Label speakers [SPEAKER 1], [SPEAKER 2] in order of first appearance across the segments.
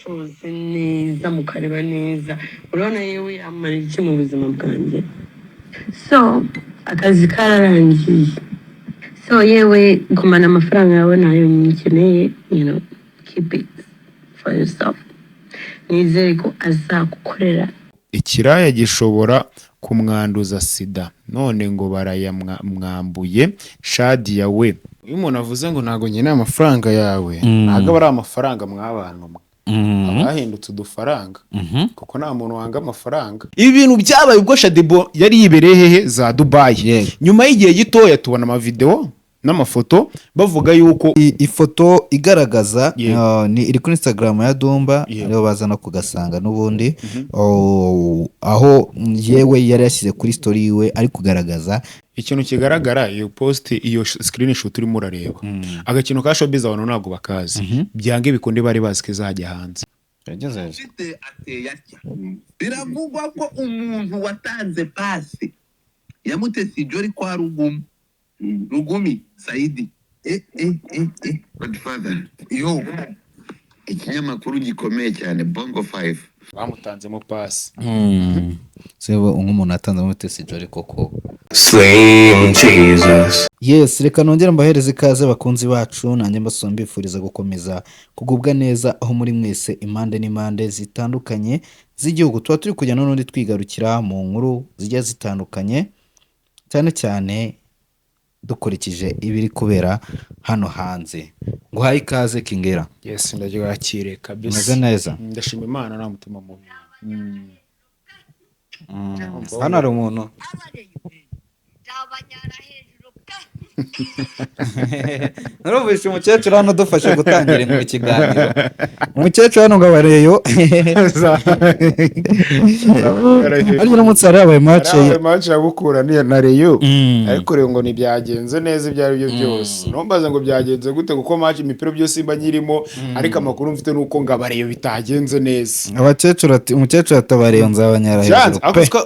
[SPEAKER 1] mushoze neza mukareba neza urabona yewe yamara iki mu buzima bwanjye so akazi kararangiye so yewe gumana amafaranga yawe nayo nyikeneye keep it for yourself nizere ko azagukorera
[SPEAKER 2] ikiraya gishobora kumwanduza sida none ngo barayamwambuye Shadia we iyo umuntu avuze ngo ntago nyine amafaranga yawe ntago ari amafaranga mwabantu abahindutse udufaranga kuko nta muntu wanga amafaranga. Ibi bintu byabaye ubwo Shadibo yari yibereye hehe za Dubai nyuma y'igihe gitoya tubona amavideo n'amafoto bavuga yuko
[SPEAKER 3] ifoto igaragaza ni iri kuri Instagram ya Dumba rero bazana kugasanga n'ubundi aho yewe yari yashyize kuri story yiwe ari kugaragaza
[SPEAKER 2] ikintu kigaragara iyo post iyo screenshot urimo urareba agakino ka showbiz abantu ntabwo bakazi byange bikunde bari bazi ko izajya hanze.
[SPEAKER 4] Biravugwa ko umuntu watanze pasi yamutese ijori kwa Rugumi Saidi
[SPEAKER 5] Godfather yo ikinyamakuru gikomeye cyane Bongo 5
[SPEAKER 2] bamutanzemo pasi
[SPEAKER 3] sebo umuntu atanze amutese ijori koko
[SPEAKER 5] Slim Jesus.
[SPEAKER 3] Yes, reka nongera mbahereze ikaze bakunzi bacu nanjye mbifuriza gukomeza kugubwa neza aho muri mwese impande n'impande zitandukanye z'igihugu tuba turi kujya n'undi twigarukira mu nkuru zijya zitandukanye cyane cyane dukurikije ibiri kubera hano hanze. Nguhaye ikaze Kingera.
[SPEAKER 2] Yes, ndagirakire kabisa.
[SPEAKER 3] Meze neza.
[SPEAKER 2] Ndashima Imana nta mutima mubi.
[SPEAKER 3] Hano hari umuntu Narubishe umukecuru hano dufashe gutangira mu kiganiro. Umukecuru hano ngo abareyo. Ariko n'umutsi arabaye
[SPEAKER 2] match yagukura na Reyo. Ariko rero ngo ntibyagenze neza ibyo ari byo byose. Nombaza ngo byagenze gute kuko match imipiro byose imba nyirimo ariko amakuru mfite nuko ngo abareyo bitagenze neza.
[SPEAKER 3] Umukecuru atabareyo nzabanyara.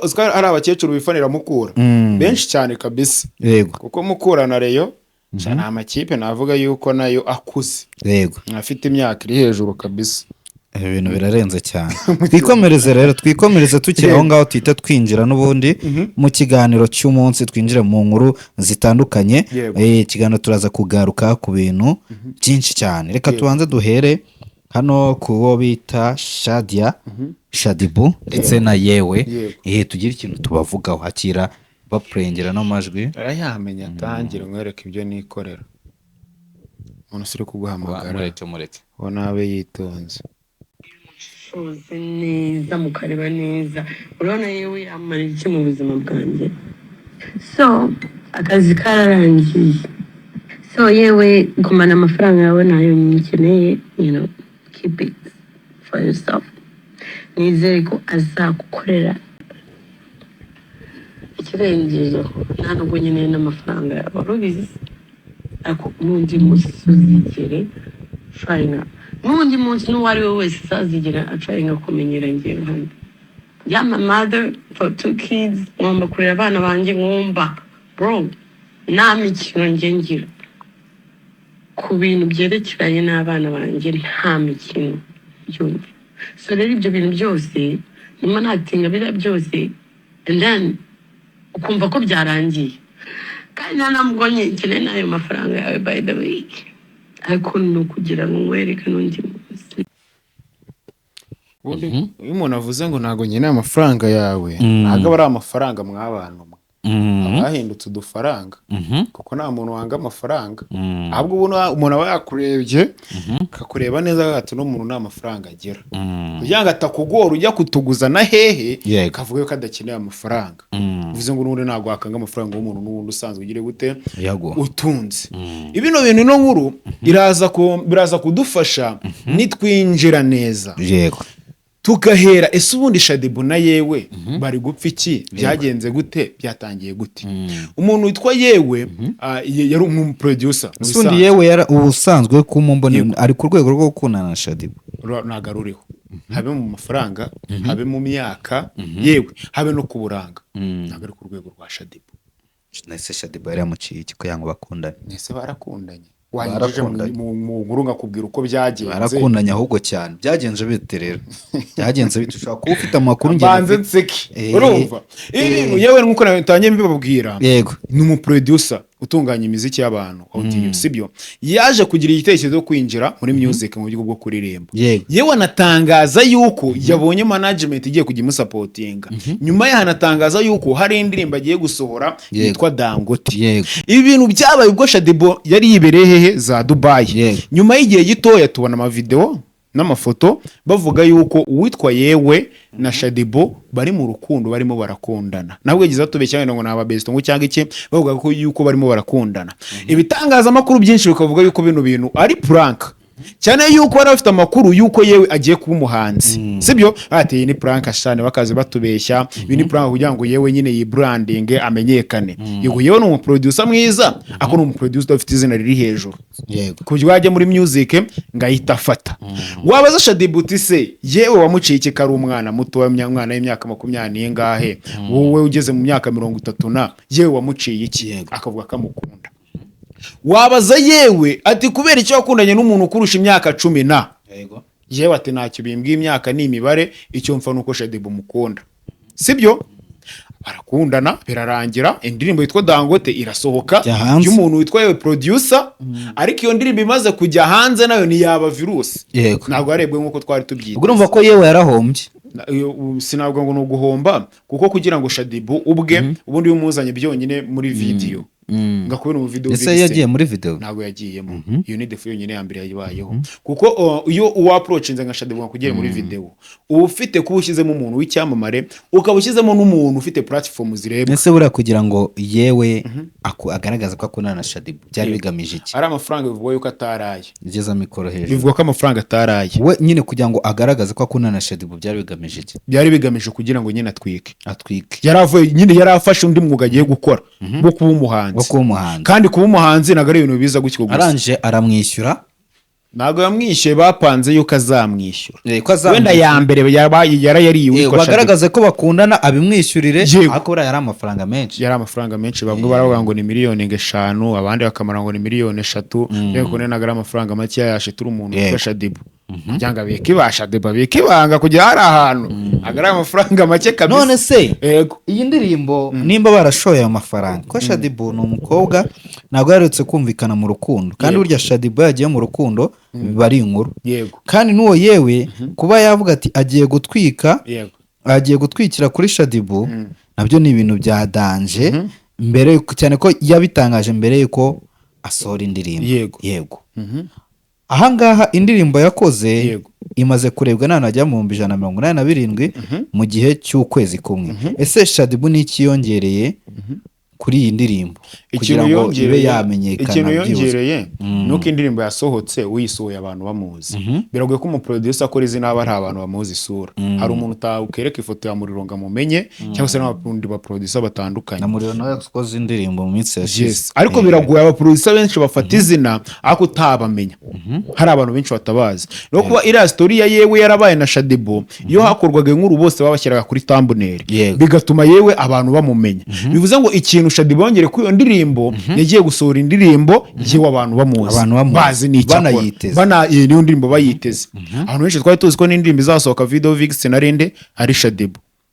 [SPEAKER 2] Uzko ari abakecuru bifanira mukura. Benshi cyane kabisa.
[SPEAKER 3] Yego.
[SPEAKER 2] Kuko mukura na Reyo cyane amakipe navuga yuko nayo akuze.
[SPEAKER 3] Yego.
[SPEAKER 2] Afite imyaka iri hejuru kabisa.
[SPEAKER 3] Ibintu birarenze cyane. Twikomereze tukiri aho ngaho twita twinjira n'ubundi mu kiganiro cy'umunsi twinjira mu nkuru zitandukanye. Ikiganiro turaza kugaruka ku bintu byinshi cyane. Reka tubanze duhere hano kuwo bita Shadia Shadibu ndetse na yewe tugira ikintu tubavugaho hakira baprengera n'amajwi
[SPEAKER 2] arayamenya atangira nkwereka ibyo nikorera umuntu siri kuguhamagara
[SPEAKER 3] mureke
[SPEAKER 2] ubona abe yitonze
[SPEAKER 1] mushoze neza mukareba neza urabona yewe yamara iki mu buzima bwanjye so akazi kararangiye so yewe gumana amafaranga yawe nayo nyikeneye keep it for yourself nizere ko azagukorera ikirengejeho nta nubwo nyine n'amafaranga yawe urubizi ariko n'undi munsi uzigere trying n'undi munsi n'uwo ari we wese azigera trying kumenyera ngewe hano I'm a mother for 2 kids ngomba kurera abana banjye nkumva bro nta mikino njye ngira ku bintu byerekeranye n'abana banjye nta mikino byumva so rero ibyo bintu byose nyuma ntatinga biriya byose and then ukumva ko byarangiye kandi ntanamubonye ikeneye n'ayo mafaranga yawe by the way ariko ni ukugira ngo nkwereke n'undi munsi.
[SPEAKER 2] Iyo umuntu avuze ngo ntago nyine amafaranga yawe ntago ari amafaranga mwabantu abahindutse udufaranga kuko nta muntu wanga amafaranga ahubwo umuntu aba yakurebye akakureba neza agahita n'umuntu nta mafaranga agira kugira ngo atakugora ujya kutuguza na hehe kavuga ko adakeneye amafaranga uvuze ngo n'ubundi ntabwo wakanga amafaranga y'umuntu n'ubundi usanzwe ugire gute utunze. Ibino bintu ino nkuru biraza kudufasha nitwinjira neza tukahera ese ubundi Shadibu na yewe bari gupfa iki byagenze gute byatangiye gute. Umuntu witwa yewe yari umuproducer
[SPEAKER 3] ubundi yewe yari ubusanzwe kumumbona ari ku rwego rwo gukundana na Shadibu
[SPEAKER 2] nagaruriho habe mu mafaranga habe mu myaka yewe habe no kuburanga ntabwo ari ku rwego rwa Shadibu.
[SPEAKER 3] Nese Shadibu yari yamuciye iki ko yango bakundanye
[SPEAKER 2] nese barakundanye wanyujije mu nkuru nkakubwira uko byagenze.
[SPEAKER 3] barakundanye ahubwo cyane. Byagenze bite rero? Byagenze bite? Ushobora kuba ufite amakuru
[SPEAKER 2] mbanze nseke. Urumva ibintu yewe nk'uko natangiye mbibabwira,
[SPEAKER 3] yego,
[SPEAKER 2] ni umuproducer utunganya imiziki y'abantu audio, sibyo? Yaje kugira igitekerezo cyo kwinjira muri music mu buryo bwo kuririmba. Yewe anatangaza yuko yabonye management igiye kujya imusapotinga. Nyuma ye hanatangaza yuko hari indirimbo agiye gusohora yitwa Dangote. Ibi bintu byabaye ubwo Shaddy yari yibereye hehe za Dubai. Nyuma y'igihe gitoya tubona amavideo n'amafoto bavuga yuko uwitwa Yewe na Shaddy bari mu rukundo, barimo barakundana. Nabwo yagize atubeshya ngo naba best ngo cyangwa iki, bavuga ko yuko barimo barakundana. Ibitangaza makuru byinshi bikavuga yuko bino bintu ari prank, cyane yuko bari bafite amakuru yuko Yewe agiye kuba umuhanzi, sibyo? Ati ni prank ashane, bakaze batubeshya bini prank kugira ngo Yewe nyine yi branding amenyekane. Yego Yewe ni umuproducer mwiza, ako ni umuproducer ufite izina riri hejuru, yego, kujya wajya muri music ngahita afata. Wabaza Shaddy se Yewe wamuciye iki kari umwana muto w'umwana y'imyaka 20 ngahe, wowe ugeze mu myaka 30 na Yewe wamuciye iki? Akavuga kamukunda. Wabaza Yewe ati kubera icyo wakundanye n'umuntu kurusha imyaka 10 na, yego, Yewe ati ntacyo bimbwiye, imyaka ni imibare, icyo mfa nuko Shaddy mukunda, sibyo? Barakundana birarangira, indirimbo yitwa Dangote irasohoka y'umuntu witwa Yewe producer. Ariko iyo ndirimbo imaze kujya hanze nayo ni yaba virus, ntabwo yarebwe nkuko twari tubyita.
[SPEAKER 3] Urumva ko Yewe yarahombye?
[SPEAKER 2] Sinabwo ngo no guhomba, kuko kugira ngo Shaddy ubwe ubundi yumuzanye byonyine muri video ngakubona mu video.
[SPEAKER 3] Ese yagiye muri video?
[SPEAKER 2] Ntabwo yagiyemo. Iyo ni defu yonyine ya mbere yabayeho, kuko iyo uapproachinze nka Shaddy kugiye muri video ufite kubushyizemo umuntu w'icyamamare, ukabushyizemo n'umuntu ufite platform zirebwa.
[SPEAKER 3] Ese bura kugira ngo Yewe agaragaza ko akundana na Shaddy byari bigamije iki?
[SPEAKER 2] Ari amafaranga bivuga yuko ataraye.
[SPEAKER 3] Igeza mikoro hejuru.
[SPEAKER 2] Bivuga ko amafaranga ataraye.
[SPEAKER 3] We nyine kugira ngo agaragaze ko akundana na Shaddy byari bigamije iki?
[SPEAKER 2] Byari bigamije kugira ngo nyine atwike. Yaravuye nyine yarafashe undi mwuga agiye gukora bwo kuba umuhanzi. Kandi kuba umuhanzi nagari ibintu biza gutyo gusa.
[SPEAKER 3] Aranje aramwishyura?
[SPEAKER 2] Ntabwo yamwishyuye, bapanze yuko azamwishyura. Wenda ya mbere yarayariye
[SPEAKER 3] uko bagaragaze ko bakundana abimwishyurire, ariko yari amafaranga menshi.
[SPEAKER 2] Yari amafaranga menshi, bamwe baravuga ngo ni miliyoni 5, abandi bakamara ngo ni miliyoni 3. Rero kone nagara amafaranga make yashitura umuntu witwa Shaddy cyangwa bikibasha deba bikibanga kujya hari ahantu agara amafaranga make kabisa.
[SPEAKER 3] None se iyi ndirimbo nimba barashoye amafaranga ko Shaddy ni umukobwa ntabwo yaretse kumvikana mu rukundo, kandi burya Shaddy yagiye mu rukundo bari inkuru, kandi n'uwo Yewe kuba yavuga ati agiye gutwika, agiye gutwikira kuri Shaddy nabyo ni ibintu bya danje mbere cyane ko yabitangaje mbere yuko asohora indirimbo. Yego ahangaha indirimbo yakoze imaze kurebwa n'abantu bajya mu 187 mu gihe cy'ukwezi kumwe. Ese Shaddy ni ikiyongereye kuri iyi ndirimbo kugira ngo ibe yamenyekana?
[SPEAKER 2] Ikintu yongereye nuko indirimbo yasohotse uyisohoye abantu bamuzi. Biragoye ko umuproducer akora izina aba ari abantu bamuzi isura. Hari umuntu ukereka ifoto ya Muriro ngo amumenye, cyangwa se n'abarundi ba producer batandukanye.
[SPEAKER 3] Na Muriro nawe yakoze indirimbo mu minsi yashize.
[SPEAKER 2] Ariko biragoye abaproducer benshi bafata izina ako utabamenya. Hari abantu benshi batabazi. No kuba iriya story ya Yewe yarabaye na Shaddy iyo hakorwaga inkuru bose babashyiraga kuri thumbnail, bigatuma Yewe abantu bamumenya. Bivuze ngo ikintu Shaddy bongere ku iyo ndirimbo yagiye gusohora indirimbo Yewe abantu bamuzi, bazi ni
[SPEAKER 3] banayiteze,
[SPEAKER 2] niyo ndirimbo bayiteze. Abantu benshi twari tuzi ko n'indirimbo izasohoka video Vix na Rende ari Shaddy.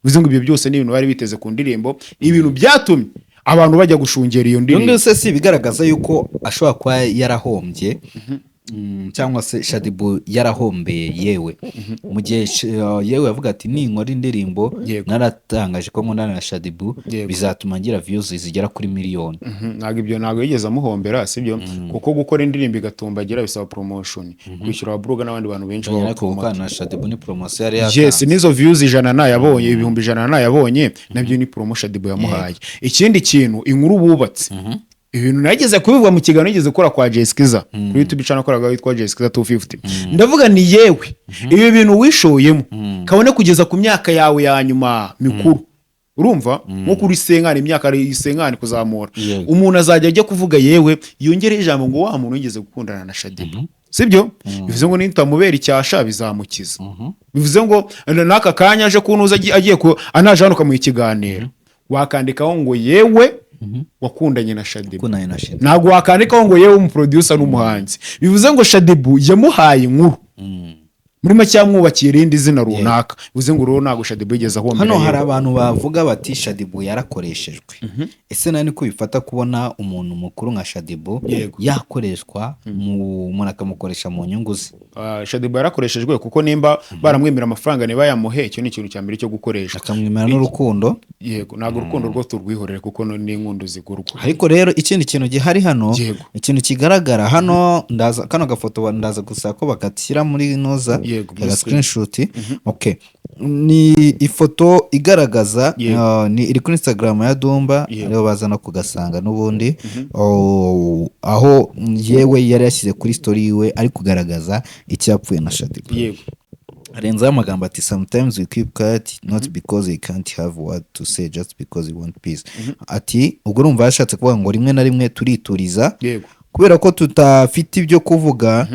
[SPEAKER 2] Bivuze ngo ibyo byose ni ibintu bari biteze ku ndirimbo, ibintu byatumye abantu bajya gushungera iyo ndirimbo.
[SPEAKER 3] None se bigaragaza yuko ashobora kuba yarahombye cyangwa se Shaddy yarahombeye Yewe mu gihe Yewe yavuga ati ninkora indirimbo naratangaje ko nkundana na Shaddy bizatuma ngira views zigera kuri miliyoni.
[SPEAKER 2] Ntabwo yigeze amuhombera, sibyo? Kuko gukora indirimbo igatumbagira bisaba promotion, kwishyura ababruga n'abandi bantu benshi
[SPEAKER 3] bakundana na Shaddy ni promotion yari yatanze.
[SPEAKER 2] Nizo views 100 nayabonye, ibihumbi 100 nayabonye, nabyo ni promotion Shaddy yamuhaye. Ikindi kintu inkuru bubatse ibintu nageze kubivuga mu kiganiro nigeze gukora kwa Jessica kuri YouTube channel koraga witwa Jessica 250. Ndavuga ni Yewe ibi bintu wishoyemo kabone kugeza ku myaka yawe ya nyuma mikuru, urumva nko kuri senkani imyaka ari senkani kuzamura, umuntu azajya ajya kuvuga Yewe yongere ijambo ngo wa muntu yigeze gukundana na Shaddy, sibyo? Bivuze ngo nitamubera icyasha bizamukiza. Bivuze ngo naka kanya aje kunuza agiye ko anaje hano kamuha ikiganiro wakandikaho ngo Yewe wakundanye na Shadibu
[SPEAKER 3] kunanye na Shadibu
[SPEAKER 2] ntabwo wakandikaho ngo yewe umuproducer n'umuhanzi bivuze ngo Shadibu yamuhaye inkuru muri make yamwubakiye irindi zina runaka bivuze ngo rero ntabwo Shadibu yigeze aho
[SPEAKER 3] hano hari abantu bavuga bati Shadibu yarakoreshejwe ese nani ko bifata kubona umuntu mukuru nka Shadibu yakoreshwa umuntu akamukoresha mu nyungu ze
[SPEAKER 2] Shadibu yarakoreshejwe kuko nimba baramwemera amafaranga niba yamuhe icyo ni ikintu cya mbere cyo gukoresha
[SPEAKER 3] akamwemera n'urukundo
[SPEAKER 2] yego ntabwo urukundo rwo turwihorere kuko n'inkundu zigurwa
[SPEAKER 3] ariko rero ikindi kintu gihari hano ikintu kigaragara hano ndaza kano gafoto ndaza gusa ko bakatishyira muri noza ya screenshot okay ni ifoto igaragaza ni iri kuri Instagram ya Dumba rero bazana kugasanga n'ubundi aho yewe yari yashyize kuri story yiwe ari kugaragaza icyapfuye na Shadibu
[SPEAKER 2] yego
[SPEAKER 3] arenzaho amagambo ati sometimes we keep quiet not because we can't have what to say just because we want peace ati ubwo urumva yashatse kuvuga ngo rimwe na rimwe turituriza kubera ko tutafite ibyo kuvuga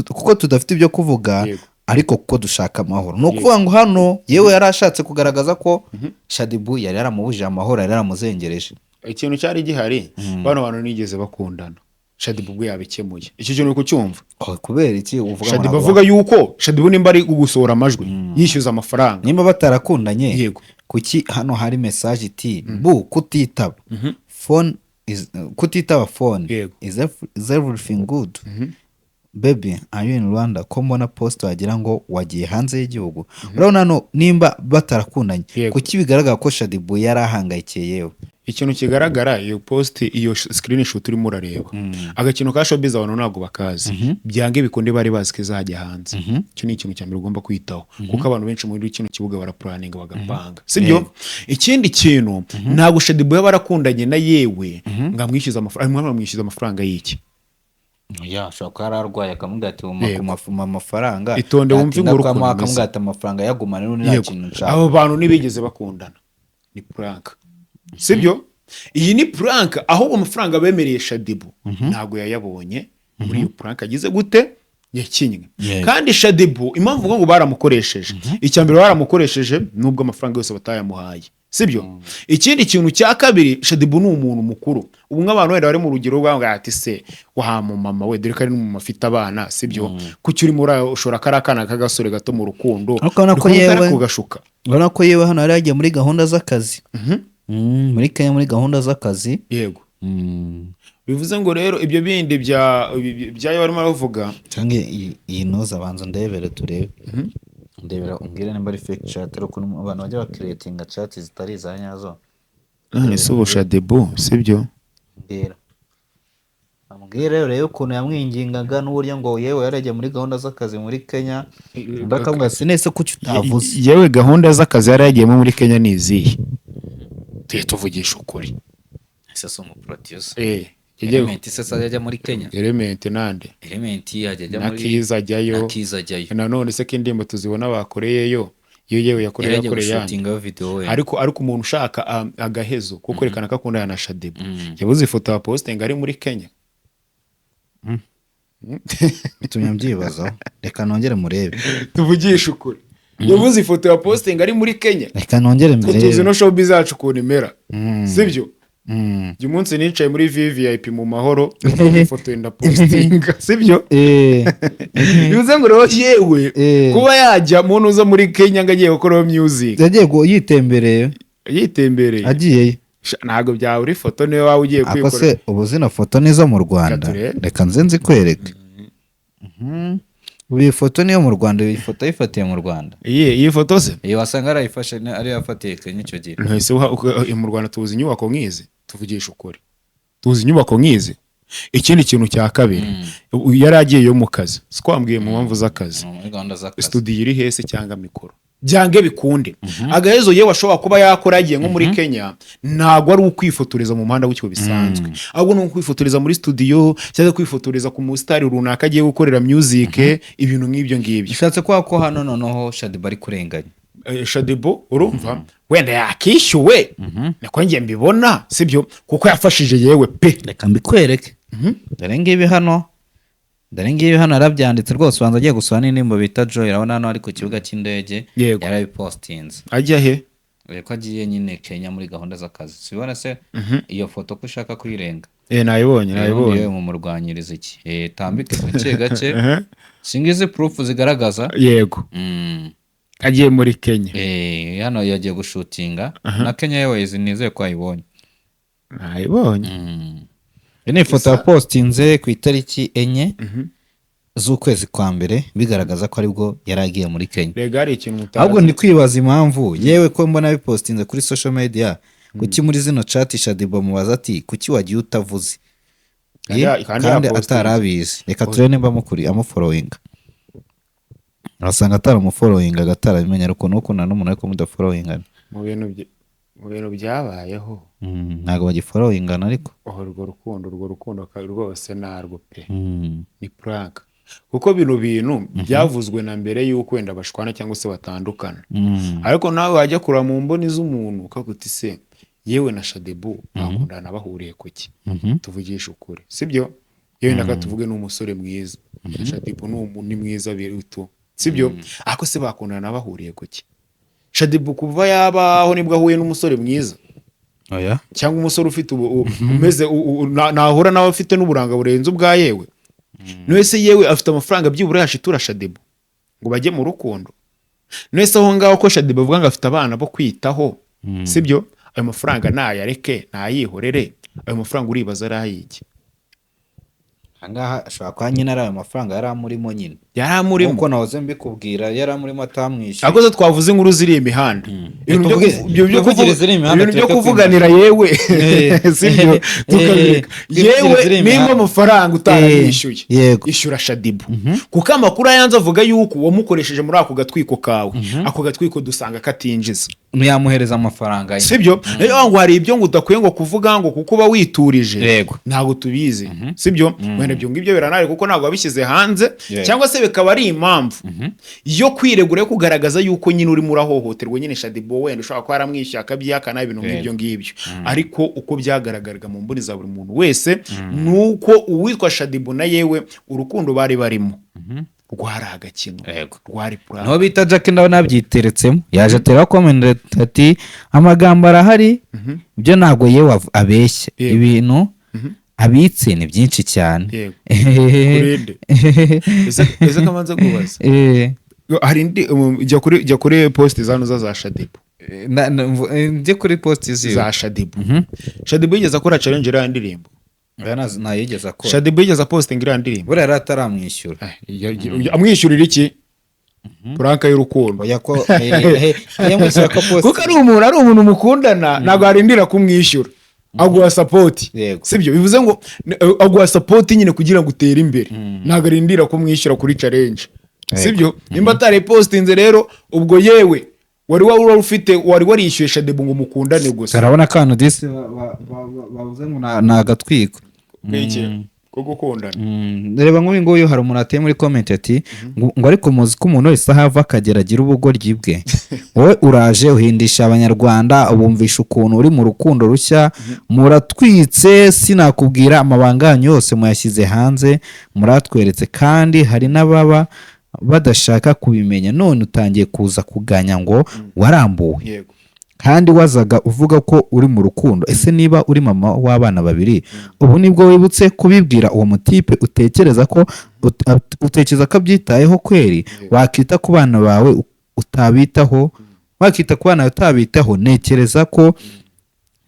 [SPEAKER 3] kuko tudafite ibyo kuvuga ariko kuko dushaka amahoro ni ukuvuga ngo hano yewe yari ashatse kugaragaza ko Shadibu yari yaramubujije amahoro yari yaramuzengereje
[SPEAKER 2] ikintu cyari gihari bano bantu nigeze bakundana Shadibu ubwo yabikemuye icyo kintu kucyumva
[SPEAKER 3] kubera iki uvuga
[SPEAKER 2] Shadibu avuga yuko Shadibu nimba ari gusohora amajwi yishyuza amafaranga
[SPEAKER 3] nimba batarakundanye yego kuki hano hari message iti bu kutitaba phone is kutitaba phone is everything good baby are you in Rwanda ko mbona post wagira ngo wagiye hanze y'igihugu urabona hano nimba batarakundanye kuki bigaragara ko Shadibu yari ahangayikiye yewe
[SPEAKER 2] ikintu kigaragara iyo post iyo screenshot urimo urareba agakino ka showbiz abantu ntabwo bakazi byange bikonde bari bazi ko izajya hanze icyo ni ikintu cyambere ugomba kwitaho kuko abantu benshi muri kino kibuga baraplanning bagapanga sibyo ikindi kintu ntabwo Shadibu yabarakundanye na yewe ngamwishyuza amafaranga y'iki
[SPEAKER 3] shaka ararwaye akamubwira ati umafuma amafaranga
[SPEAKER 2] itonde wumve inguru
[SPEAKER 3] akamubwira ati amafaranga yagumana n'undi nta kintu nshaka
[SPEAKER 2] abo bantu nibigeze bakundana ni prank sibyo iyi ni prank aho amafaranga bemereye Shadibu ntago yayabonye muri iyo prank agize gute yakinywe kandi Shadibu impamvu ngo baramukoresheje icyambere baramukoresheje nubwo amafaranga yose batayamuhaye sibyo ikindi kintu cya kabiri Shadibu ni umuntu mukuru ubu nk'abantu wenda bari mu rugero rw'aho ati se wa mama we dore ko ari n'umuntu afite abana sibyo kuki uri muri ushora karakana kagasore gato mu rukundo
[SPEAKER 3] urabona ko yewe hano yari yagiye muri gahunda z'akazi muri Kenya muri gahunda z'akazi
[SPEAKER 2] yego bivuze ngo rero ibyo bindi byayo barimo bavuga
[SPEAKER 3] cyangwa iyi noza abanza ndebere turebe ndebera umbwire nimba ari fake chat ariko abantu bajya bakreatinga chat zitari za nyazo
[SPEAKER 2] ese ubu Shadibu sibyo
[SPEAKER 3] ambwire rero ukuntu yamwingingaga n'uburyo ngo yewe yaragiye muri gahunda z'akazi muri Kenya ndakavuga sinese kuki utavuze
[SPEAKER 2] yewe gahunda z'akazi yaragiyemo muri Kenya ni izihe tuvugisha ukuri
[SPEAKER 3] ese so mu producer Element sasa yajya muri Kenya
[SPEAKER 2] Element nande
[SPEAKER 3] Element yajya muri
[SPEAKER 2] Nakiza ajyayo nanone se kindimbo tuzibona bakoreyeyo yewe yakoreye ariko umuntu ushaka agahezo kuko kwerekana ko akunda na Shadibu yabuze ifoto ya posting ari muri Kenya
[SPEAKER 3] tunyambyibaza reka nongere murebe
[SPEAKER 2] tuvugisha ukuri yabuze ifoto ya posting ari muri Kenya
[SPEAKER 3] reka nongere murebe
[SPEAKER 2] tuzi no showbiz yacu ukuntu imera sibyo uyu munsi nicaye muri VVIP mu mahoro ifoto yenda postinga sibyo bivuze ngo rero yewe kuba yajya muntu uza muri Kenya ngo agiye gukora music
[SPEAKER 3] yagiye yitembereye agiyeyo
[SPEAKER 2] ntabwo byawe uri foto niyo wawe ugiye kwikora
[SPEAKER 3] akose ubu zina foto nizo mu Rwanda reka nze nzikwereke iyi foto niyo mu Rwanda iyi foto yifatiye mu Rwanda
[SPEAKER 2] iyi foto se
[SPEAKER 3] iyi wasanga arayifashe ari yafatiye Kenya icyo gihe
[SPEAKER 2] ntese mu Rwanda tuzi inyubako nk'izi tuvugisha ukuri tuzi inyubako nk'izi ikindi kintu cya kabiri yari agiye yo mu kazi sikwambwiye mu mpamvu z'akazi studio iri hese cyangwa mikoro byange bikunde agahezo yewe ashobora kuba yakora yagiye nko muri Kenya ntago ari ukwifotoreza mu muhanda w'icyo bisanzwe ahubwo no kwifotoreza muri studio cyangwa kwifotoreza ku mustari runaka agiye gukorera music ibintu nk'ibyo ngibyo
[SPEAKER 3] bishatse ko hano noneho Shadibu ari kurenganya
[SPEAKER 2] Shadibu urumva wenda yakishyuwe nako ngiye mbibona sibyo kuko yafashije yewe pe
[SPEAKER 3] reka mbikwereke dore ngibi hano arabyanditse rwose ubanza agiye gusura n'indirimbo bita Joy urabona hano ari ku kibuga cy'indege yarabipostinze
[SPEAKER 2] ajya he
[SPEAKER 3] ko agiye nyine Kenya muri gahunda z'akazi sibona se iyo foto ko ushaka kuyirenga
[SPEAKER 2] nayibonye
[SPEAKER 3] yewe mu murwanyiriza iki tambike gake gake singize proof zigaragaza
[SPEAKER 2] yego agiye muri Kenya
[SPEAKER 3] hano yagiye gushutinga na Kenya Airways nizeye ko ayibonye
[SPEAKER 2] nayibonye
[SPEAKER 3] ni ifoto ya postinze ku itariki 4 z'ukwezi kwa mbere bigaragaza ko aribwo yaragiye muri Kenya.
[SPEAKER 2] Regari ikintu utazi.
[SPEAKER 3] Ahubwo ndi kwibaza impamvu yewe ko mbona bipostinze kuri social media kuki muri zino chat Shadibo mubaza ati kuki wagiye utavuze kandi atarabizi reka turebe nimba mukuri amufollowinga asanga ataramufollowinga agatarabimenye ariko nuko na n'umuntu ariko mudafollowinga
[SPEAKER 2] mu bintu byabayeho
[SPEAKER 3] ntago bagifollowingana ariko
[SPEAKER 2] urwo rukundo rwose narwo pe ni prank kuko bino bintu byavuzwe na mbere yuko wenda bashwana cyangwa se batandukana ariko nawe wajya kura mu mboni z'umuntu ukaguti se yewe na Shadibu bakundana bahuriye kuki tuvugisha ukuri sibyo yewe ndaka tuvuge n'umusore mwiza Shadibu ni mwiza biruto sibyo ako se bakundana bahuriye kuki Shadibu kuva yabaho nibwo ahuye n'umusore mwiza
[SPEAKER 3] oya
[SPEAKER 2] cyangwa umusore ufite umeze nahura nawe afite n'uburanga burenze ubwa yewe nwese yewe afite amafaranga by'ubure yashitura Shadibu ngo bajye mu rukundo nwese aho ngaho ko Shadibu avuga ngo afite abana bo kwitaho sibyo ayo mafaranga nayareke nayihorere ayo mafaranga uribaza arayiki
[SPEAKER 3] angaha ashobora kwa nyine ari ayo mafaranga yari amurimo nyine
[SPEAKER 2] yari amurimo
[SPEAKER 3] uko nahoze mbikubwira yari amurimo atamwishyuye
[SPEAKER 2] akoze twavuze inkuru ziri imihanda ibintu byo kuvuganira yewe sibyo tukabireka yewe nimba amafaranga utaramwishyuye ishyura Shadibu kuko amakuru ayanze avuga yuko wamukoresheje muri ako gatwiko kawe ako gatwiko dusanga katinjiza
[SPEAKER 3] ntiyamuhereza amafaranga
[SPEAKER 2] sibyo rero ngo hari ibyo ngo udakwiye ngo kuvuga ngo kuko uba witurije ntabwo tubizi sibyo wenda ibyo ngibyo biranari kuko ntabwo wabishyize hanze cyangwa se bikaba ari impamvu yo kwiregura yo kugaragaza yuko nyine urimo urahohoterwa nyine Shadibu wenda ushobora kuba yaramwishyuye akabyihakana ibintu nk'ibyo ngibyo ariko uko byagaragaraga mu mboni za buri muntu wese nuko uwitwa Shadibu na yewe urukundo bari barimo rwari agakino rwari pura
[SPEAKER 3] no bita Jack ndaho nabyiteretsemo yaje atera comment ati amagambo arahari byo ntabwo yewe abeshya ibintu abitse ni byinshi cyane
[SPEAKER 2] ese kamanza kubaza hari ndi jya kuri post zano za Shadibu
[SPEAKER 3] njye kuri post
[SPEAKER 2] za Shadibu Shadibu yigeze akora challenge iriya ndirimbo
[SPEAKER 3] ntayigeze akora
[SPEAKER 2] Shadibu yigeze posting iriya ndirimbo
[SPEAKER 3] buriya yari ataramwishyura
[SPEAKER 2] amwishyurira iki puranka y'urukundo kuko ari umuntu mukundana ntabwo arindira kumwishyura aguha support sibyo bivuze ngo aguha support nyine kugira ngo utere imbere ntabwo arindira kumwishyura kuri challenge sibyo nimba atari postinze rero ubwo yewe wari warishyuye Shadibu ngo mukundane gusa
[SPEAKER 3] urabona akantu disi bavuze ngo ni agatwiko
[SPEAKER 2] ko gukundana
[SPEAKER 3] reba nk'uyu nguyu hari umuntu ateye muri comment ati ngo ariko muzi ko umuntu wese ahava akagera agira ubugoryi bwe wowe uraje uhindisha abanyarwanda ubumvisha ukuntu uri mu rukundo rushya muratwitse sinakubwira amabanga yanyu yose muyashyize hanze muratweretse kandi hari n'ababa badashaka kubimenya none utangiye kuza kuganya ngo warambuwe kandi wazaga uvuga ko uri mu rukundo ese niba uri mama w'abana babiri ubu nibwo wibutse kubibwira uwo mutipe utekereza ko abyitayeho kweri wakita ku bana bawe utabitaho ntekereza ko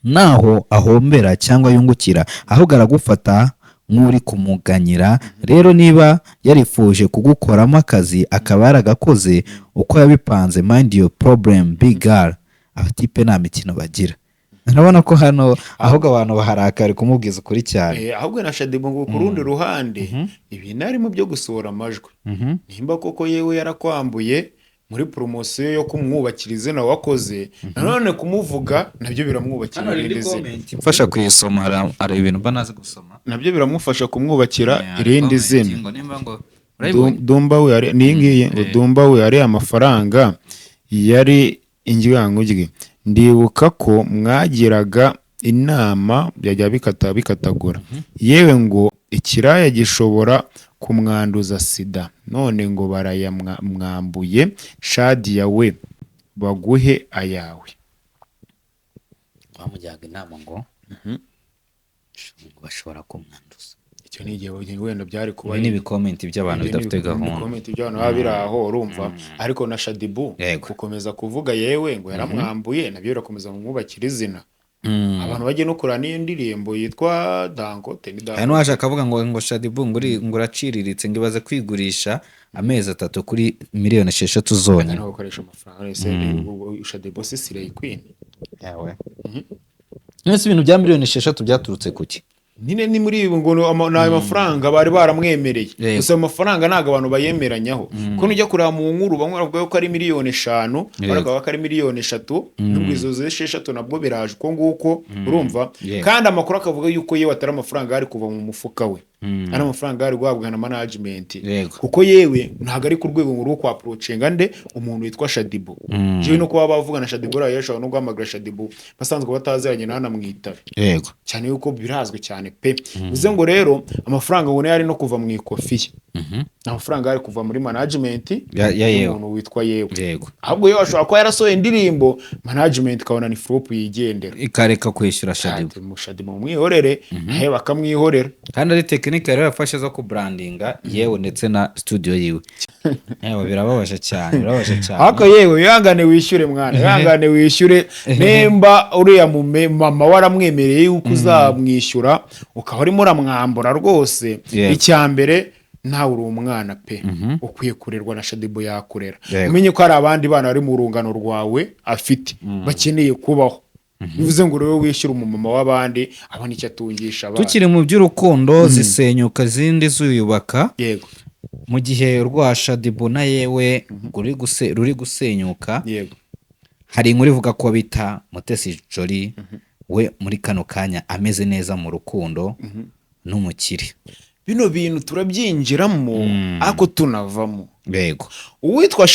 [SPEAKER 3] naho ahombera cyangwa yungukira ahubwo aragufata nk'uri kumuganyira rero niba yarifuje kugukoramo akazi akaba yaragakoze uko yabipanze mind your problem big girl abatipe nta mikino bagira urabona ko hano ahubwo abantu baharakari kumubwiza ukuri cyane
[SPEAKER 2] ahubwo na Shadibu ngo ku rundi ruhande ibi narimo byo gusohora amajwi nimba koko yewe yarakwambuye muri promosiyo yo kumwubakira izina wakoze nanone kumuvuga nabyo biramwubakira irindi zina
[SPEAKER 3] mfasha kuyisoma ari ibintu mba nazi gusoma
[SPEAKER 2] nabyo biramufasha kumwubakira irindi zina Dumba we ari ningiye Dumba we ari amafaranga yari ingirangujwe ndibuka ko mwagiraga inama byajya bikatagura yewe ngo ikiraya gishobora kumwanduza sida none ngo barayamwambuye Shadia we baguhe ayawe
[SPEAKER 3] bamujyaga inama ngo bashobora kumwanduza.
[SPEAKER 2] icyo ni igihe wenda byari kuba
[SPEAKER 3] ibi ni ibikomenti by'abantu bidafite gahunda,
[SPEAKER 2] ibikomenti by'abantu baba biri aho urumva. ariko na Shadibu
[SPEAKER 3] Yego.
[SPEAKER 2] gukomeza kuvuga yewe ngo yaramwambuye nabyo birakomeza mu mwubakira izina. abantu bagiye no kurana n'iyo ndirimbo yitwa Dangote ni
[SPEAKER 3] hano waje akavuga ngo Shadibu ngo uraciriritse ngo ibaze kwigurisha amezi 3 kuri miliyoni 6 zonyine.
[SPEAKER 2] no gukoresha amafaranga ese Shadibu si Slay Queen
[SPEAKER 3] yawe. Nese ibintu bya miliyoni 6 byaturutse kuki?
[SPEAKER 2] Nine ni muri ibi ngo nayo mafaranga bari baramwemereye.
[SPEAKER 3] Yego.
[SPEAKER 2] Gusa amafaranga ntago abantu bayemeranyaho. Ko nujya kureba mu nkuru bamwe bavuga ko ari miliyoni 5, baravuga ko ari miliyoni 3, nubwo izo 6 nabwo biraje uko nguko urumva.
[SPEAKER 3] Yego.
[SPEAKER 2] Kandi amakuru akavuga yuko yewe atari amafaranga ari kuva mu mufuka we. Ari amafaranga ari guhabwa na management.
[SPEAKER 3] Yego.
[SPEAKER 2] Kuko yewe ntago ari ku rwego rwo kwa approachinga nde umuntu witwa Shadibu. Jewe no kuba bavuga na Shadibu yashobora no guhamagara Shadibu basanzwe bataziranye nana mwitaba.
[SPEAKER 3] Yego.
[SPEAKER 2] Cyane yuko birazwe cyane pe. Uze ngo rero amafaranga ubone yari no kuva mu ikofi. Amafaranga yari kuva muri management
[SPEAKER 3] yewe.
[SPEAKER 2] umuntu witwa yewe.
[SPEAKER 3] Yego.
[SPEAKER 2] Ahubwo yewe ashobora kuba yarasohoye indirimbo management kabona ni flop yigendera.
[SPEAKER 3] Ikareka kwishyura Shadibu.
[SPEAKER 2] Mu Shadibu mwihorere nahe bakamwihorera.
[SPEAKER 3] Kandi ari tekinike rero yafashe zo kubrandinga yewe ndetse na studio yiwe. Yewe birababaje cyane, birababaje cyane.
[SPEAKER 2] Hako yewe yangane wishyure mwana, yangane wishyure nemba uriya mama waramwemereye yuko uzamwishyura ukaba urimo uramwambura rwose. Icyambere ntawe uri umwana pe ukwiye kurerwa na Shadibu yakurera. Umenye ko hari abandi bana bari mu rungano rwawe afite bakeneye kubaho. Bivuze ngo rero wishyura umumama w'abandi abona icyo atungisha abana.
[SPEAKER 3] Tukiri mu by'urukundo zisenyuka zindi zuyubaka.
[SPEAKER 2] Yego.
[SPEAKER 3] Mu gihe rwa Shadibu na yewe ruri gusenyuka.
[SPEAKER 2] Yego.
[SPEAKER 3] Hari inkuru ivuga ko bita Mutesi Jolly we muri kano kanya ameze neza mu rukundo n'umukire.
[SPEAKER 2] Bino bintu turabyinjiramo ako tunavamo.
[SPEAKER 3] Yego.
[SPEAKER 2] Uwitwa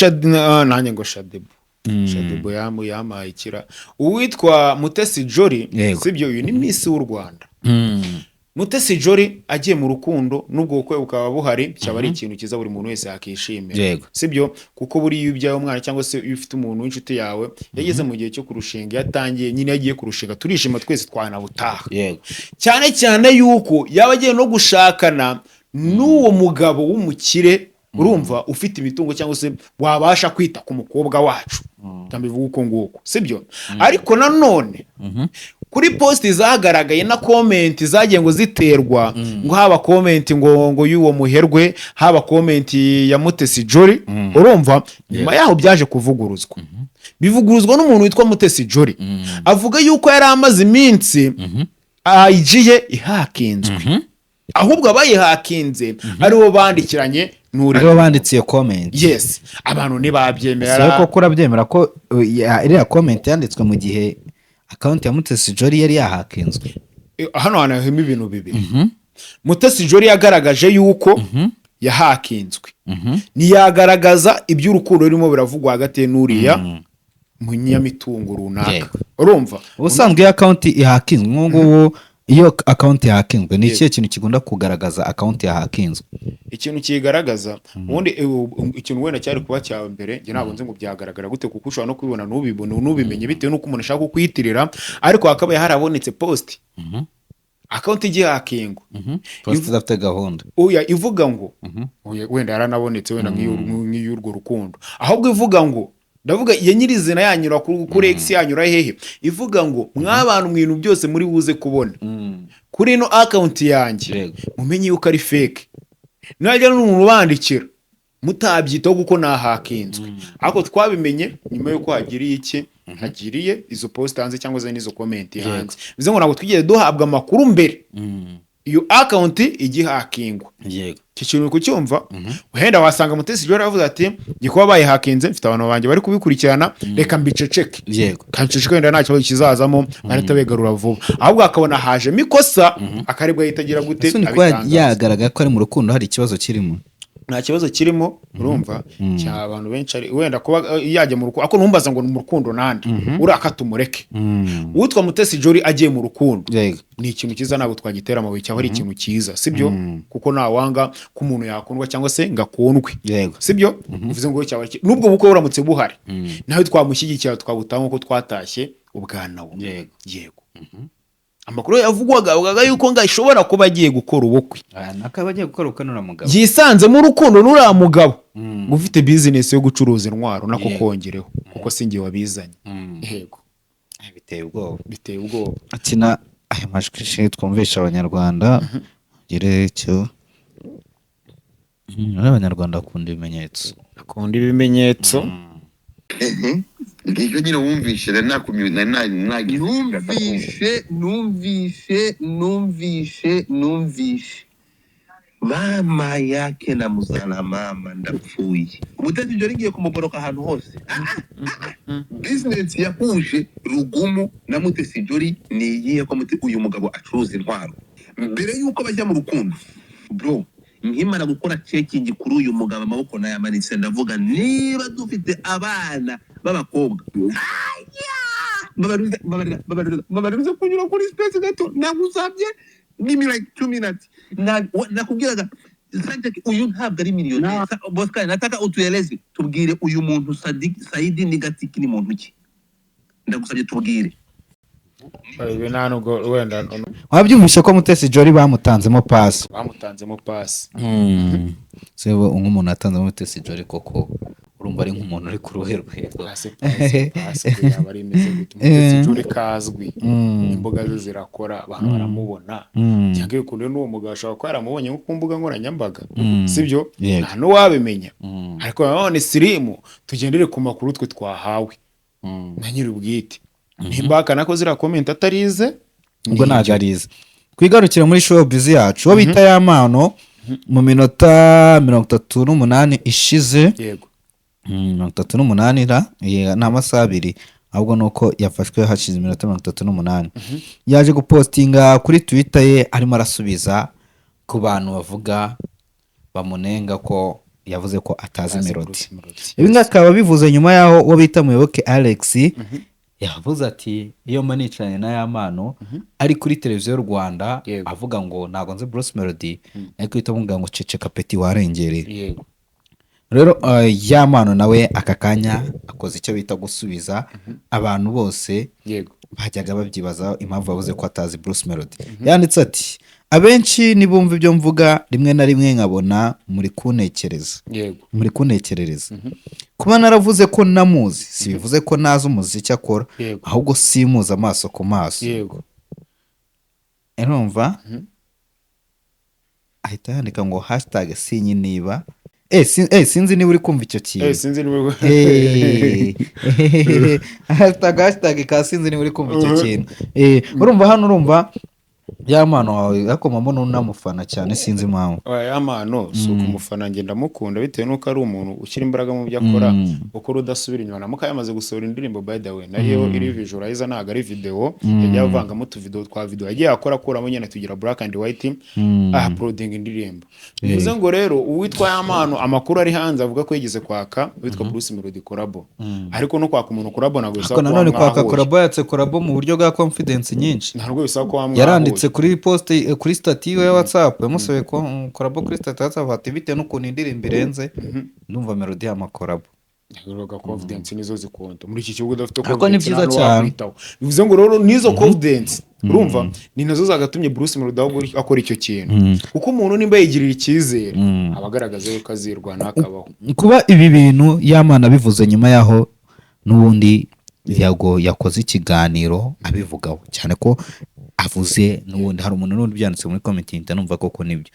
[SPEAKER 2] nanjye ngo Shadibu. Shadibu yamaye ikira. Uwitwa Mutesi Jolly sibyo uyu ni Miss w'u Rwanda. Mutesi Jolly agiye mu rukundo nubwo ubukwe bukaba buhari cyaba ari ikintu kiza buri muntu wese yakishimira. Sibyo kuko buri iyo ubyaye umwana cyangwa se iyo ufite umuntu w'inshuti yawe yageze mu gihe cyo kurushinga yatangiye nyine yagiye kurushinga turishima twese twanabutaha. Cyane cyane yuko yaba agiye no gushakana n'uwo mugabo w'umukire urumva ufite imitungo cyangwa se wabasha kwita ku mukobwa wacu. Tambivuga uko nguko sibyo. Ariko nanone kuri post zagaragaye na comment zagiye ngo ziterwa ngo haba comment ngo y'uwo muherwe haba comment ya Mutesi Jolly urumva nyuma yaho byaje kuvuguruzwa. Bivuguruzwa n'umuntu witwa Mutesi Jolly avuga yuko yari amaze iminsi ayigiye ihakinzwe. Ahubwo abayihakinze aribo bandikiranye
[SPEAKER 3] aribo banditsiye comment.
[SPEAKER 2] Yes. Abantu ne babyemera.
[SPEAKER 3] Siko kurabyemera ko iriya comment yanditswe mu gihe account ya Mutesi Jolly yari yahakinzwe.
[SPEAKER 2] Hano hanahemo ibintu bibiri. Mutesi Jolly yagaragaje yuko yahakinzwe. Niyagaragaza iby'urukundo rurimo biravugwa hagati n'uriya munyamitungo runaka. Urumva?
[SPEAKER 3] Ubusanzwe account ihakinzwe ngo iyo account yahakinzwe ni ikihe kintu kigunda kugaragaza account yahakinzwe?
[SPEAKER 2] Ikintu kigaragaza ubundi ikintu wenda cyari kuba cyawe mbere nge ntabwo nzi ngo byagaragara gute kuko ushobora no kubibona n'ubimenye bitewe n'uko umuntu ashaka kukwiyitirira ariko hakaba harabonetse post account igiye hakingwa
[SPEAKER 3] post zafite gahunda
[SPEAKER 2] ivuga ngo wenda yaranabonetse wenda nk'iy'urwo rukundo ahubwo ivuga ngo ndavuga iyo nyirizina yanyura kuri X yanyura hehe ivuga ngo mw'abantu mwintu byose muri buze kubona kuri ino account yanjye mumenye yuko ari fake najya n'umuntu bandikira mutabyitaho kuko nahakinzwe ariko twabimenye nyuma yuko hagiriye iki hagiriye izo post hanze cyangwa ze nizo comment hanze bize ngo ntabwo twigeze duhabwa amakuru mbere iyo account igihakingwa
[SPEAKER 3] yego
[SPEAKER 2] kintu kucyumva wenda wasanga Mutesi Jolly avuze ati gikuba bayihakinze mfite abantu banjye bari kubikurikirana reka mbiceceke
[SPEAKER 3] yego
[SPEAKER 2] kanceceke wenda nta kibazo kizazamo ariko begarura vuba ahubwo akabona haje mikosa akaribwa yitagira gute
[SPEAKER 3] yagaragaye ko ari mu rukundo hari ikibazo kirimo
[SPEAKER 2] nta kibazo kirimo urumva cya abantu benshi ari wenda kuba yajya mu rukundo ako numbaza ngo mu rukundo nandi urakata umureke utwa Mutesi Jolly agiye mu rukundo ni ikintu kiza ntabwo twagitera amabuye cyangwa ari ikintu kiza sibyo kuko nawanga ko umuntu yakundwa cyangwa se ngakundwe sibyo bivuze ngo cyaba nubwo buko buramutse buhari nawe twamushyigikira twabutaho nko twatashye ubwana we. Yego. Amakuru yavugwaga avugaga yuko ngo ashobora kuba agiye gukora ubukwe.
[SPEAKER 3] Nakaba agiye gukora ubukwe n'uriya mugabo.
[SPEAKER 2] Yisanze mu rukundo n'uriya mugabo. Ufite business yo gucuruza intwaro nako kongereho kuko singiye wabizanye. Yego.
[SPEAKER 3] Biteye ubwoba.
[SPEAKER 2] Biteye ubwoba.
[SPEAKER 3] Akina aya majwi twumvisha abanyarwanda gire cyo. Abanyarwanda akunda ibimenyetso.
[SPEAKER 2] Akunda ibimenyetso.
[SPEAKER 5] Ngicyo nyine wumvishe
[SPEAKER 4] numvishe mama yake na muzana mama ndapfuye. Umutesi ibyo rigiye kumugoroka ahantu hose. Business yahuje Rugumu na Mutesi Jolly ni iyihe ko uyu mugabo acuruza intwaro mbere yuko bajya mu rukundo. Bro, nkimara gukora checking kuri uyu mugabo amaboko nayamanitse ndavuga niba dufite abana b'abakobwa babaruza kunyura kuri space gato nagusabye give me like 2 minutes nakubwiraga uyu ntabwo ari miliyoneri. Bosca nataka utueleze tubwire uyu muntu Saidi ni Gatiki ni muntu ki, ndagusabye tubwire.
[SPEAKER 2] Ibi nta nubwo wenda
[SPEAKER 3] wabyumvishe ko Mutesi Jolly bamutanzemo pasi. Sebo nk'umuntu atanzemo Mutesi Jolly koko urumva ari nk'umuntu uri ku ruhe rwego.
[SPEAKER 2] pasi yaba ari imeze gute. Mutesi Jolly kazwi, imbuga ze zirakora abantu baramubona. Cyangwa ukuntu n'uwo mugabo ashobora kuba yaramubonye nko ku mbuga nkoranyambaga, sibyo? Nta n'uwabimenya. Ariko none sirimu tugendere ku makuru twe twahawe na nyiri ubwite. Nimbakana ko zira comment atarize
[SPEAKER 3] ubwo nagarize. Kwigarukira muri showbiz yacu wo bita Yamano mu minota 38 ishize.
[SPEAKER 2] Yego.
[SPEAKER 3] 38 ra na masaha 2 ahubwo nuko yafashwe hashize iminota 38. Yaje gupostinga kuri Twitter ye arimo arasubiza ku bantu bavuga bamunenga ko yavuze ko atazi Melody. Ibi ngakaba bivuze nyuma yaho wo bita Muyoboke Alex yavuze ati iyo manicanye na Yamano ari kuri televiziyo y'u Rwanda avuga ngo ntago nzi Bruce Melody ariko itavuga ngo ceceka peti warengereye. Rero Yamano nawe akakanya akoze icyo bita gusubiza abantu bose bajyaga babyibaza impamvu bavuze ko atazi Bruce Melody. Yanditse ati abenshi nibumva ibyo mvuga rimwe na rimwe nkabona muri kunekerereza. Kuba naravuze ko namuzi si bivuze ko nazi umuziki akora, ahubwo simuza amaso ku maso. Urumva? Ahita yandika ngo #sinyi niba sinzi niba uri kumva icyo kintu.
[SPEAKER 2] Sinzi niba
[SPEAKER 3] hashtag ka sinzi niba uri kumva icyo kintu. Urumva hano urumva Yamano wawe akomamo n'unamufana cyane sinzi impamvu.
[SPEAKER 2] Yamano so kumufana ngenda mukunda bitewe nuko ari umuntu ukira imbaraga mu byo akora uko rudasubira inyuma. Namuka yamaze gusohora indirimbo by the way nayo iri visualize ntago ari video yagiye avangamo tu video twa video yagiye akora kuramo nyene tugira black and white uploading indirimbo. Bivuze ngo rero uwitwa Yamano amakuru ari hanze avuga ko yigeze kwaka witwa Bruce Melody collab, ariko no kwaka umuntu collab nago bisaba ko
[SPEAKER 3] nanone kwaka collab yatse collab mu buryo bwa confidence nyinshi.
[SPEAKER 2] Ntabwo bisaba ko wamwa
[SPEAKER 3] yaranditse kuri post kuri stati ya WhatsApp yamusobe ko collab kuri stati WhatsApp ati bite n'ukuntu indirimbo irenze ndumva Melody y'amakorabo.
[SPEAKER 2] Ngiroga confidence nizo zikonto muri iki kibuga dafite ko
[SPEAKER 3] ariko ni byiza cyane.
[SPEAKER 2] Bivuze ngo rero nizo confidence urumva ni nazo zagatumye Bruce Melody akora icyo kintu kuko umuntu nimba yigirira icyizere abagaragaza yuko azirwana akabaho.
[SPEAKER 3] Kuba ibi bintu Yamana bivuze nyuma yaho n'ubundi yakoze ikiganiro abivugaho cyane ko avuze n'ubundi hari umuntu n'undi byanditse muri comment numva koko nibyo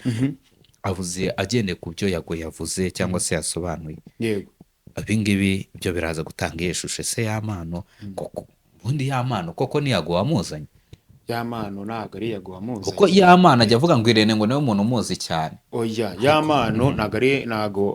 [SPEAKER 3] avuze agendeye ku byo yavuze cyangwa se yasobanuye.
[SPEAKER 2] Yego.
[SPEAKER 3] Abingibi byo biraza gutanga ishusho se Yamano koko ubundi Yamano koko ni yago wamuzanye.
[SPEAKER 2] Yamano ntago ari yago wamuzanye
[SPEAKER 3] kuko Yamano ajya avuga ngo Irene ngo niwe umuntu umuzi cyane.
[SPEAKER 2] Oya Yamano ntago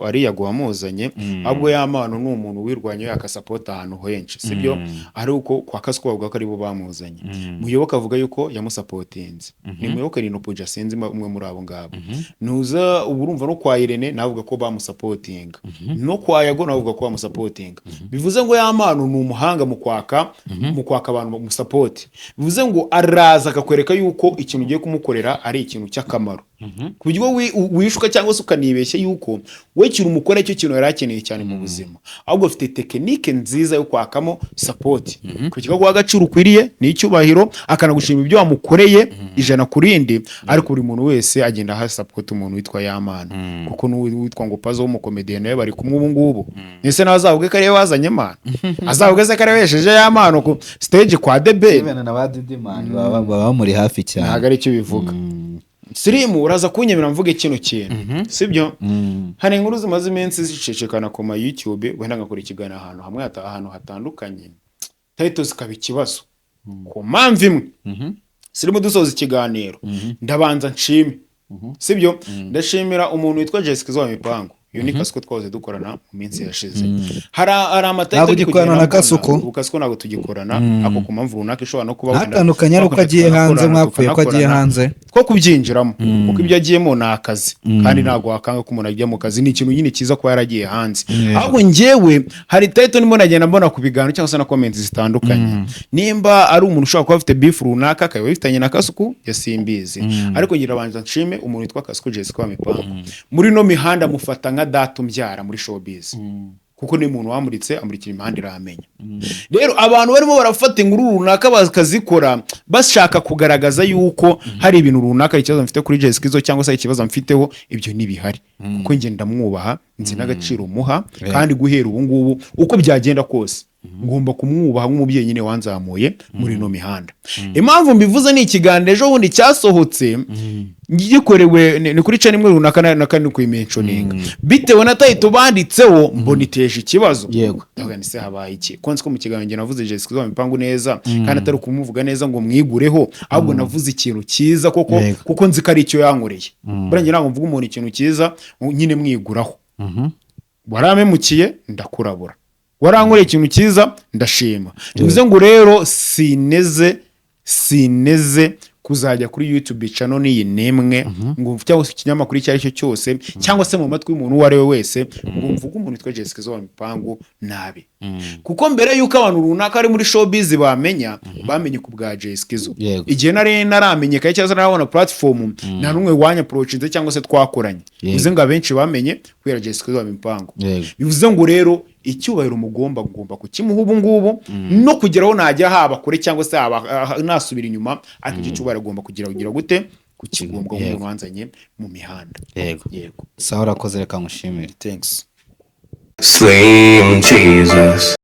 [SPEAKER 2] ari yago wamuzanye ahubwo Yamano ni umuntu wirwanye yakasapota ahantu henshi sibyo ari uko kwa Kasiko bavuga ko ari bo bamuzanye. Muyoboka avuga yuko yamusapotinze ni Muyoboka Rino Puja sinzi umwe muri abo ngabo. Nuza uburumva no kwa Irene navuga ko bamusapotinga no kwa Yago navuga ko bamusapotinga. Bivuze ngo Yamano ni umuhanga mu kwaka abantu mu support. Bivuze ngo araza akakwereka yuko ikintu ugiye kumukorera ari ikintu cy'akamaro ku buryo wishuka cyangwa se ukanibeshya yuko we kintu umukora cyo kintu yari akeneye cyane mu buzima, ahubwo ufite tekinike nziza yo kwakamo support kugira ngo agaciro ukwiriye n'icyubahiro, akanagushima ibyo wamukoreye ijana ku rindi, ariko buri muntu wese agenda aha support umuntu witwa Yamana, kuko n'uwitwa ngo Pazo w'umukomedian nawe bari kumwe ubu ngubu, ese nawe azavuge ko ariwe wazanye Yamana, azavuge se ko ariwe wesheje Yamana ku stage kwa The Ben,
[SPEAKER 3] na ba Didimani baba bamuri hafi cyane,
[SPEAKER 2] ntago ari cyo bivuga. Sirimu uraza kunyemera mvuge kino kintu sibyo? Hari inkuru zimaze iminsi zicecekana ku ma YouTube, wenda ngakora ikiganiro ahantu hamwe ahantu hatandukanye, title zikaba ikibazo ku mpamvu imwe. Sirimu dusoza ikiganiro ndabanza nshime sibyo, ndashimira umuntu witwa Jessica zo mipango Unique Kasuku twaze dukorana mu minsi yashize. Hari amatayito
[SPEAKER 3] gikorana na Kasuku,
[SPEAKER 2] ukasuko nago tugikorana ako ku mpamvu runaka ishobora no kuba
[SPEAKER 3] hatandukanye ari uko agiye hanze, mwapfuye ko agiye hanze
[SPEAKER 2] ko kubyinjiramo kuko ibyo agiyemo ni akazi, kandi ntago wakanga ko umuntu ajya mu kazi, ni ikintu nyine kiza kuba yaragiye hanze. Ahubwo njyewe hari title nimo nagenda mbona ku biganiro cyangwa se na comments zitandukanye, nimba ari umuntu ushobora kuba afite beef runaka akaye bifitanye na Kasuku yasimbizi, ariko ngira abanza nshime umuntu witwa Kasuku Jessica mipango muri no mihanda mufata nka data umbyara muri showbiz, kuko ni umuntu wamuritse amurikira imihanda iramenya. Rero abantu barimo barafata inkuru runaka bakazikora bashaka kugaragaza yuko hari ibintu runaka ikibazo mfite kuri Jessica Izzo cyangwa se ikibazo mfiteho, ibyo nibihari kuko nge ndamwubaha, nzi n'agaciro muha, kandi guhera ubu ngubu uko byagenda kose ngomba kumwubaha nk'umubyeyi nyine wanzamuye muri no mihanda. Impamvu mbivuze ni ikiganiro ejo bundi cyasohotse gikorewe ni kuri channel imwe runaka na kandi kuyimentioninga, bitewe na title banditseho mbona iteje ikibazo.
[SPEAKER 3] Yego
[SPEAKER 2] ndavuga ni se habaye iki, konse ko mu kiganiro navuze Jessica zo mipango neza, kandi atari kumuvuga neza ngo mwigureho, ahubwo navuze ikintu cyiza kuko nzi ko ari icyo yankoreye. Burangiye ntabwo mvuga umuntu ikintu cyiza nyine mwiguraho. Waramemukiye ndakurabura, warankoreye ikintu cyiza ndashima. Bivuze ngo rero sineze kuzajya kuri YouTube channel niyi nemwe ngo cyangwa se ikinyamakuru icyo ari cyo cyose cyangwa se mu matwi y'umuntu uwo ari we wese ngo mvuge umuntu witwa Jessica zo mipango nabi, kuko mbere yuko abantu runaka ari muri showbiz bamenye ku bwa Jessica Zo, igihe naramenyekaye cyangwa narabona platform nta numwe wanya approachinze cyangwa se twakoranye, bivuze ngo abenshi bamenye kubera Jessica zo mipango. Bivuze ngo rero icyubahiro mugomba kukimuha ubu ngubu no kugeraho najya haba kure cyangwa se nasubira inyuma, ariko icyo cyubahiro agomba kugira gute kukigombwa umuntu wanzanye mu mihanda.
[SPEAKER 3] Yego sawa, urakoze, reka ngushimire.
[SPEAKER 2] Thanks.
[SPEAKER 6] Slim Jesus.